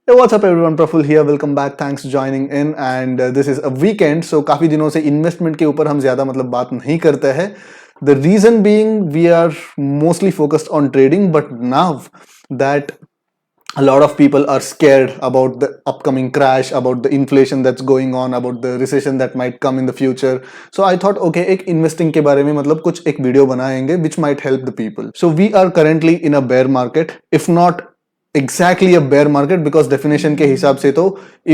Hey, what's up everyone? Praful here. Welcome back. Thanks for joining in. And this is a weekend. So काफी दिनों से investment के ऊपर हम ज्यादा बात नहीं करते हैं. The reason being we are mostly focused on trading, but now that a lot of people are scared about the upcoming crash, about the inflation that's going on, about the recession that might come in the future. So I thought, okay, एक investing के बारे में कुछ एक video बनाएंगे which might help the people. So we are currently in a bear market, if not exactly a bear market, because definition के हिसाब से तो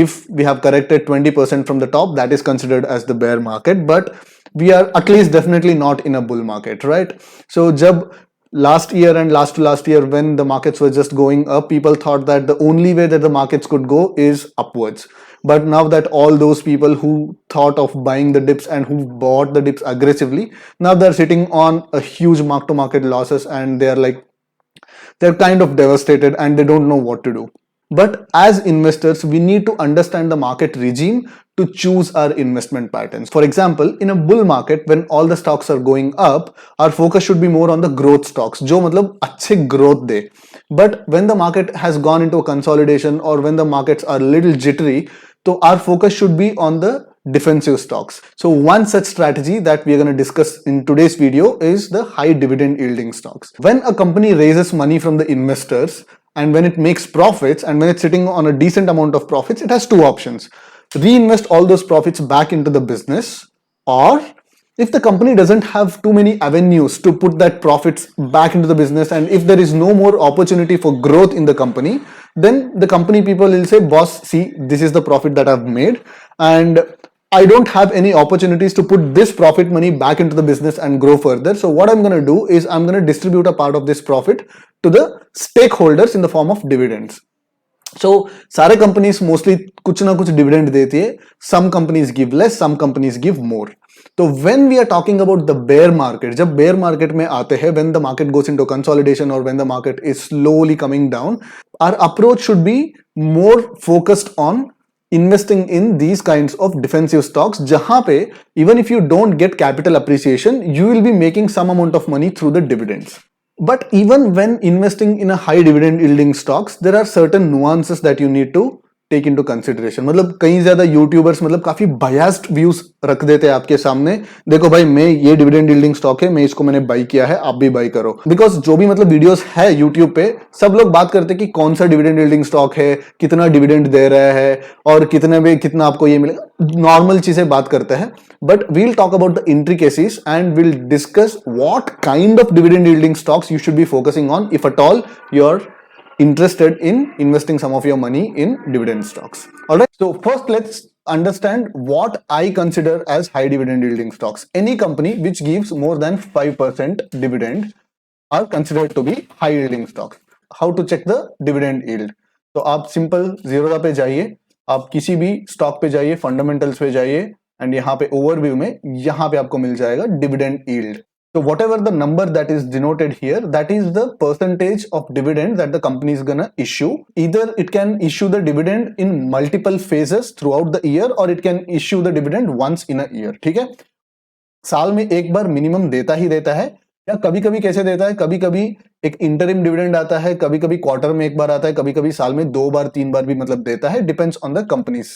if we have corrected 20% from the top, that is considered as the bear market, but we are at least definitely not in a bull market, right? So जब last year and last to last year when the markets were just going up, people thought that the only way that the markets could go is upwards. But now that all those people who thought of buying the dips and who bought the dips aggressively, now they're sitting on a huge mark to market losses, and they're kind of devastated and they don't know what to do. But as investors, we need to understand the market regime to choose our investment patterns. For example, in a bull market, when all the stocks are going up, our focus should be more on the growth stocks, जो अच्छे growth they. But when the market has gone into a consolidation or when the markets are a little jittery, so our focus should be on the defensive stocks. So one such strategy that we are going to discuss in today's video is the high dividend yielding stocks. When a company raises money from the investors and when it makes profits and when it's sitting on a decent amount of profits, it has two options: reinvest all those profits back into the business, or if the company doesn't have too many avenues to put that profits back into the business, and if there is no more opportunity for growth in the company, then the company people will say, boss, see, this is the profit that I've made and I don't have any opportunities to put this profit money back into the business and grow further. So what I'm going to do is I'm going to distribute a part of this profit to the stakeholders in the form of dividends. So सारे companies mostly कुछ ना कुछ dividend देती है. Some companies give less, some companies give more. तो when we are talking about the bear market, जब bear market में आते हैं, when the market goes into consolidation और when the market is slowly coming down, our approach should be more focused on investing in these kinds of defensive stocks, jahan pe even if you don't get capital appreciation, you will be making some amount of money through the dividends. But even when investing in a high dividend yielding stocks, there are certain nuances that you need to take into consideration. कई ज्यादा YouTubers काफी biased views रख देते हैं आपके सामने. देखो भाई, मैं ये डिविडेंड यील्डिंग स्टॉक है, मैं इसको मैंने बाई किया है, आप भी बाई करो. बिकॉज जो भी वीडियोस है यूट्यूब पे, सब लोग बात करते हैं कि कौन सा डिविडेंड यील्डिंग स्टॉक है, कितना डिविडेंड दे रहा है और कितने में कितना आपको ये मिलेगा. नॉर्मल चीजें बात करते हैं. But we'll talk about the intricacies and will discuss what kind of dividend yielding stocks you should be focusing on if at all your interested in investing some of your money in dividend stocks. All right. So first, let's understand what I consider as high dividend yielding stocks. Any company which gives more than 5% dividend are considered to be high yielding stocks. How to check the dividend yield? तो आप simple Zerodha पे जाइए, आप किसी भी stock पे जाइए, fundamentals पे जाइए एंड यहाँ पे ओवरव्यू में यहाँ पे आपको मिल जाएगा dividend yield. So whatever the number that is denoted here, that is the percentage of dividend that the company is gonna issue. Either it can issue the dividend in multiple phases throughout the year, or it can issue the dividend once in a year. ठीक है, साल में एक बार minimum देता ही देता है, या कभी कभी कैसे देता है, कभी कभी एक इंटरिम डिविडेंड आता है, कभी कभी क्वार्टर में एक बार आता है, कभी कभी साल में 2 बार 3 बार भी देता है. Depends on the companies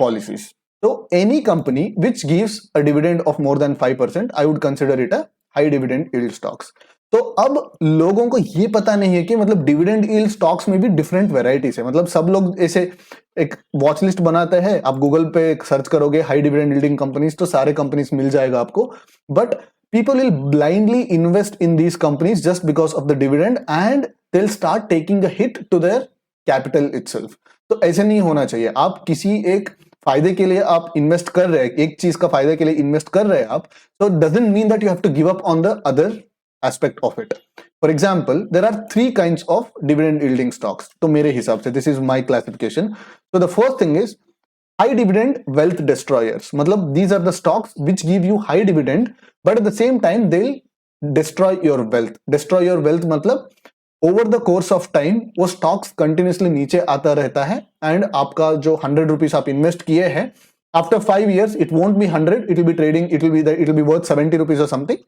policies. So any company which gives a dividend of more than 5%, I would consider it a high dividend yield stocks. तो अब लोगों को ये पता नहीं है कि डिविडेंड yield stocks में भी डिफरेंट वेराइटीज है. सब लोग ऐसे एक वॉच लिस्ट बनाते हैं, आप गूगल पे सर्च करोगे हाई डिविडेंड यील्डिंग कंपनीज, तो सारे कंपनीज मिल जाएगा आपको. But people will blindly invest in these companies just because of the dividend and they'll start taking a hit to their capital itself. तो ऐसे नहीं होना चाहिए. आप किसी एक फायदे के लिए आप इन्वेस्ट कर रहे हैं, एक चीज का फायदे के लिए इन्वेस्ट कर रहे हैं आप, so it doesn't mean that you have to give up on the other aspect of it. For example, there are 3 kinds of dividend yielding stocks. तो मेरे हिसाब से this is my classification. So the first thing is high dividend wealth destroyers. These are the stocks which give you high dividend, but at the same time they'll destroy your wealth. Destroy your wealth over the course of time वो stocks continuously नीचे आता रहता है and आपका जो 100 rupees आप invest किए हैं, after 5 years it won't be 100, it will be trading, it will be worth 70 rupees or something.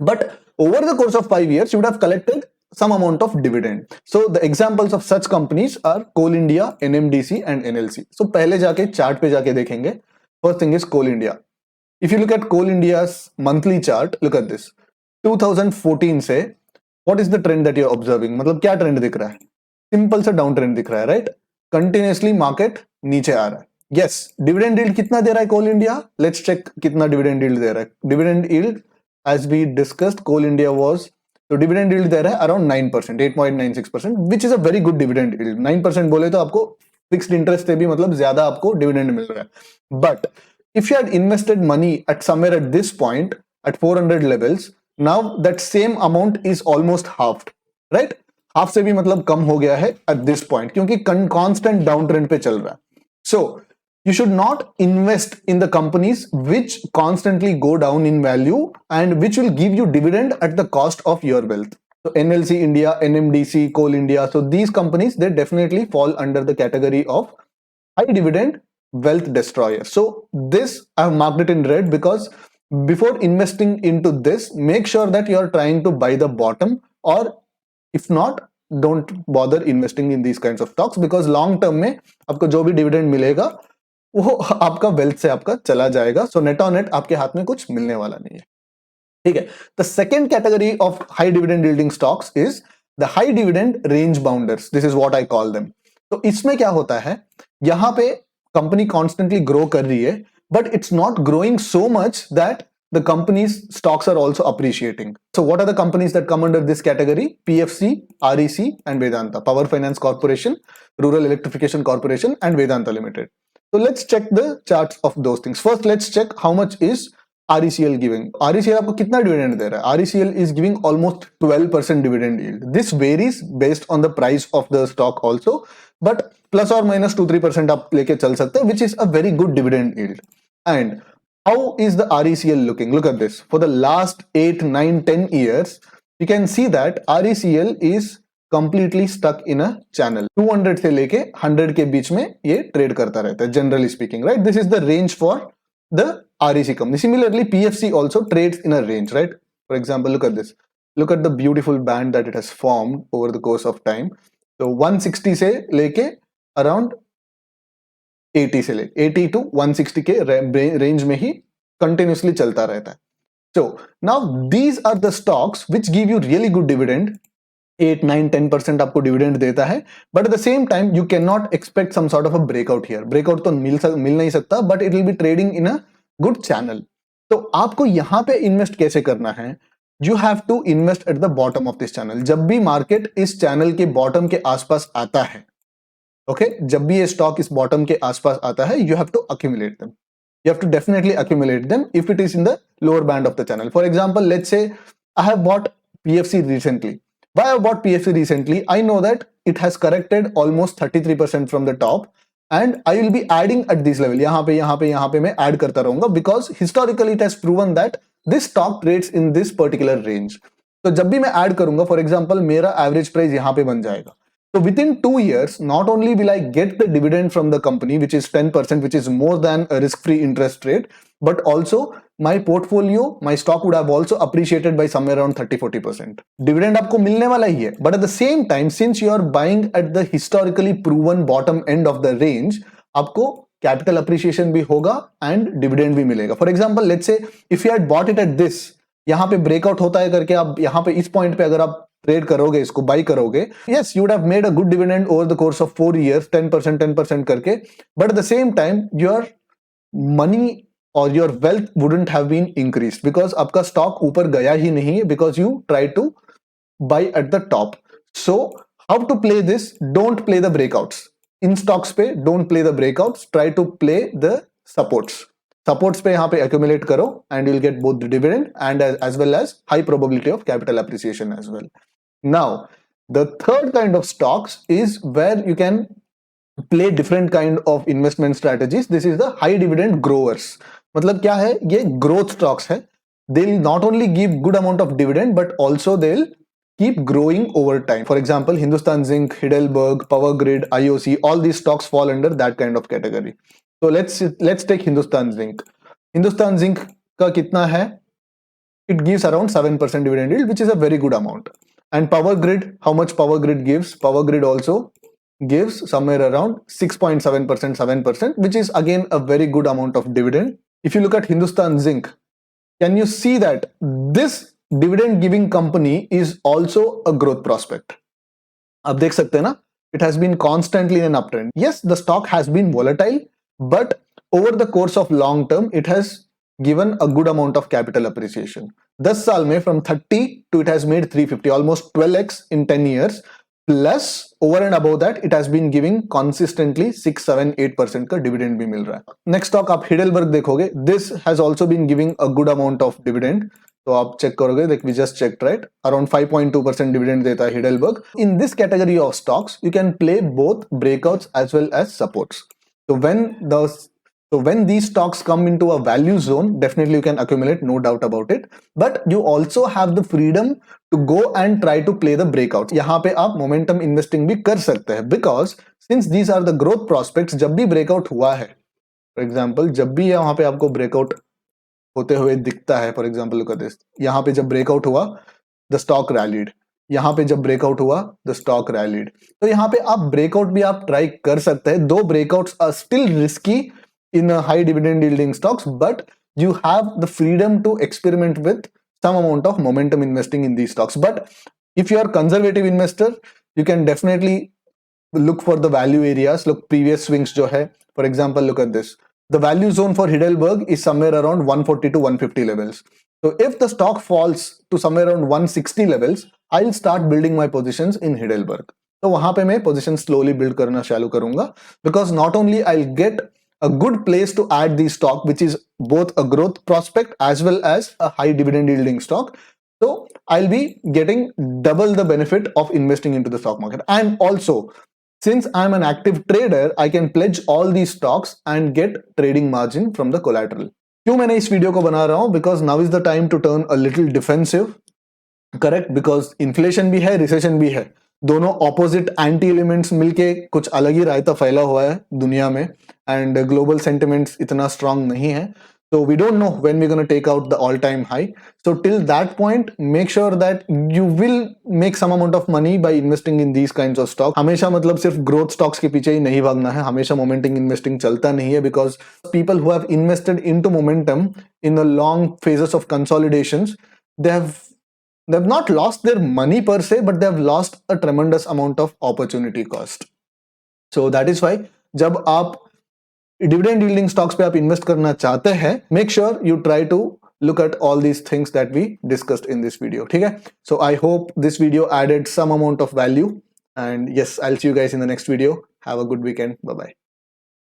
But over the course of 5 years you would have collected some amount of dividend. So the examples of such companies are Coal India, NMDC and NLC. So पहले जाके chart पे जाके देखेंगे. First thing is Coal India. If you look at Coal India's monthly chart, look at this. 2014 से what is the trend that you're observing? मतलब क्या trend दिख रहा है? सिंपल सा डाउन ट्रेंड दिख रहा है, राइट? कंटिन्यूसली मार्केट नीचे आ रहा है. यस, डिविडेंड यील्ड कितना दे रहा है कोल इंडिया? लेट्स चेक कितना डिविडेंड यील्ड दे रहा है. Dividend yield as we discussed, coal India was, तो डिविडेंड यील्ड दे रहा है around 9%, 8.96%, which is a very good dividend yield. 9% बोले तो आपको फिक्स्ड इंटरेस्ट से भी मतलब ज्यादा आपको डिविडेंड मिल रहा है. But if you had invested money at somewhere at this point at 400 levels, now that same amount is almost halved, right? Half से भी मतलब कम हो गया है at this point क्योंकि constant downtrend पे चल रहा है. So you should not invest in the companies which constantly go down in value and which will give you dividend at the cost of your wealth. So NLC India, NMDC, Coal India, so these companies, they definitely fall under the category of high dividend wealth destroyer. So this I have marked it in red because before investing into this, make sure that you are trying to buy the bottom, or if not, don't bother investing in these kinds of stocks because long term में आपको जो भी dividend मिलेगा वो आपका wealth से आपका चला जाएगा. So net on net आपके हाथ में कुछ मिलने वाला नहीं है. ठीक है. The second category of high dividend yielding stocks is the high dividend range bounders. This is what I call them. तो इसमें क्या होता है, यहाँ पे कंपनी कॉन्स्टेंटली ग्रो कर रही है but it's not growing so much that the company's stocks are also appreciating. So what are the companies that come under this category? PFC, REC and Vedanta, Power Finance Corporation, Rural Electrification Corporation and Vedanta Limited. So let's check the charts of those things. First let's check how much is RECL giving. RECL आपको कितना dividend दे रहा है? RECL is giving almost 12% dividend yield. This varies based on the price of the stock also, but plus or minus 2-3% आप लेके चल सकते हैं, which is a very good dividend yield. And how is the RECL looking? Look at this. For the last 8, 9, 10 years, you can see that RECL is completely stuck in a channel. 200 से लेके 100 के बीच में ये trade करता रहता है, generally speaking, right? This is the range for the REC company. Similarly, PFC also trades in a range, right? For example, look at this. Look at the beautiful band that it has formed over the course of time. So 160 से लेके around 80 से ले 80 to 160 के range में ही continuously चलता रहता है. So now these are the stocks which give you really good dividend. 8, 9, 10% आपको डिविडेंड देता है, but at the same time you can not expect some sort of a breakout here. Breakout तो मिल नहीं सकता, but it will be trading in a good channel. तो आपको यहां पे इन्वेस्ट कैसे करना है? You have to invest at the bottom of this channel. जब भी मार्केट इस चैनल के बॉटम के आसपास आता है, ओके, जब भी ये स्टॉक इस बॉटम के आसपास आता है, you have to accumulate them. You have to definitely accumulate them if it is in the lower band of the channel. For example, let's say I have bought PFC recently. Why I bought PFC recently? I know that it has corrected almost 33% from the top and I will be adding at this level. यहाँ पे मैं add करता रहूंगा because historically it has proven that this stock trades in this particular range. तो जब भी मैं add करूंगा, for example, मेरा average price यहाँ पे बन जाएगा. So within 2 years, not only will I get the dividend from the company, which is 10%, which is more than a risk-free interest rate, but also my portfolio, my stock would have also appreciated by somewhere around 30-40%. Dividend आपको मिलने वाला ही है, but at the same time, since you are buying at the historically proven bottom end of the range, आपको capital appreciation भी होगा and dividend भी मिलेगा. For example, let's say if you had bought it at this, यहाँ पे breakout होता है करके आप यहाँ पे इस पॉइंट पे अगर आप ट्रेड करोगे, इसको बाई करोगे, yes you would have made a good dividend over the course of 4 years, 10% करके, but at the same time your money और your wealth wouldn't have been increased because आपका स्टॉक ऊपर गया ही नहीं है because you try to buy at the top. So how to play this? Don't play the breakouts in stocks पे, don't play the breakouts, try to play the supports पे यहाँ पे accumulate करो and you'll get both the dividend and as well as high probability of capital appreciation as well. Now, the third kind of stocks is where you can play different kind of investment strategies. This is the high dividend growers. मतलब क्या है? ये growth stocks है. They'll not only give good amount of dividend but also they'll keep growing over time. For example, Hindustan Zinc, Heidelberg, Power Grid, IOC, all these stocks fall under that kind of category. So let's take Hindustan Zinc. Hindustan Zinc का कितना है? It gives around 7% dividend yield, which is a very good amount. And Power Grid, how much Power Grid gives? Power Grid also gives somewhere around 6.7%, 7%, which is again a very good amount of dividend. If you look at Hindustan Zinc, can you see that this dividend giving company is also a growth prospect? आप देख सकते हैं ना, it has been constantly in an uptrend. Yes, the stock has been volatile, but over the course of long term, it has given a good amount of capital appreciation. 10 साल में from 30 to it has made 350, almost 12x in 10 years. Plus over and above that, it has been giving consistently 6, 7, 8% का dividend भी मिल रहा है. Next stock आप Heidelberg देखोगे, this has also been giving a good amount of dividend. तो आप check करोगे, like we just checked, right? Around 5.2% dividend देता है Heidelberg. In this category of stocks, you can play both breakouts as well as supports. So when these stocks come into a value zone, definitely you can accumulate, no doubt about it. But you also have the freedom to go and try to play the breakouts. यहाँ पे आप momentum investing भी कर सकते हैं, because since these are the growth prospects, जब भी breakout हुआ है, for example, जब भी यहाँ पे आपको breakout होते हुए दिखता है, for example, look at this, यहाँ पे जब breakout हुआ, the stock rallied. यहाँ पे जब breakout हुआ, the stock rallied. तो यहाँ पे आप breakout भी आप try कर सकते हैं. Though breakouts are still risky in a high dividend yielding stocks, but you have the freedom to experiment with some amount of momentum investing in these stocks. But if you are a conservative investor, you can definitely look for the value areas. Look, previous swings jo hai, for example, look at this. The value zone for Heidelberg is somewhere around 140 to 150 levels. So if the stock falls to somewhere around 160 levels, I'll start building my positions in Heidelberg. तो वहां पे मैं position slowly build करना चालू करूंगा, because not only I'll get a good place to add the stock, which is both a growth prospect as well as a high dividend yielding stock. So I'll be getting double the benefit of investing into the stock market. And also, since I'm an active trader, I can pledge all these stocks and get trading margin from the collateral. क्यों मैंने इस video को बना रहा हूं? Because now is the time to turn a little defensive. Correct? Because inflation भी है, recession भी है. दोनों ऑपोजिट एंटी एलिमेंट्स मिलके कुछ अलग ही रायता फैला हुआ है दुनिया में, एंड ग्लोबल सेंटिमेंट्स इतना स्ट्रांग नहीं है. So we don't know when we're going to take out the all-time high. So till that point, make sure that you will make some amount of money by investing in these kinds of stocks. हमेशा मतलब सिर्फ growth stocks के पीछे ही नहीं भागना है, हमेशा momentum investing चलता नहीं है, because people who have invested into momentum in the long phases of consolidations, they've not lost their money per se, but they've lost a tremendous amount of opportunity cost. So that is why जब आप dividend yielding stocks पे आप invest करना चाहते हैं, make sure you try to look at all these things that we discussed in this video. ठीक है? So I hope this video added some amount of value, and yes, I'll see you guys in the next video. Have a good weekend. Bye bye.